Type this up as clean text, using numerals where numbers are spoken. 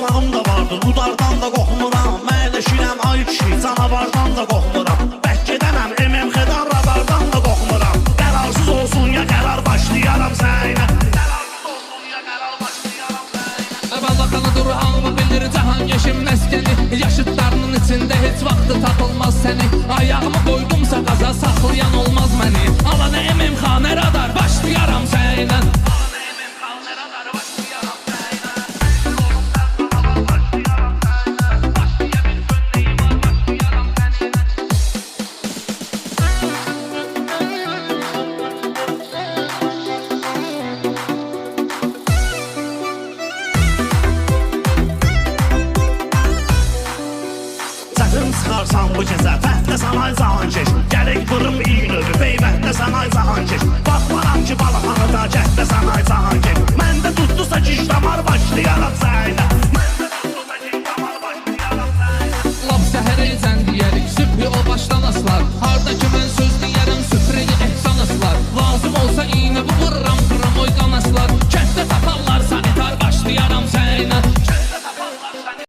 silahım da vardır, udardan da qorxmuram. Mən eşirəm ay kişi, canavardan da qorxmuram. Bək gedənəm, MMX-dən, radardan da qorxmuram. Qərarsız olsun ya qərar, başlayaram sənə. Qərarsız olsun ya qərar, başlayaram sənə. Əvvəl dur, hamı bilir cahan yeşim məskəni. Yaşıtlarının içində heç vaxtı tapılmaz səni. Ayağımı qoydumsa qaza, saxlayan olmaz məni. Ala nə MMX, nə radar, başlayaram sənə. Çıxarsan bu gecə, fəhdə sanay Cahankeş. Gərək qırım iynödü, beybətdə sanay Cahankeş. Baxmaram ki, balıqanı da gəhdə sanay Cahankeş. Məndə tutdusa kiş damar var.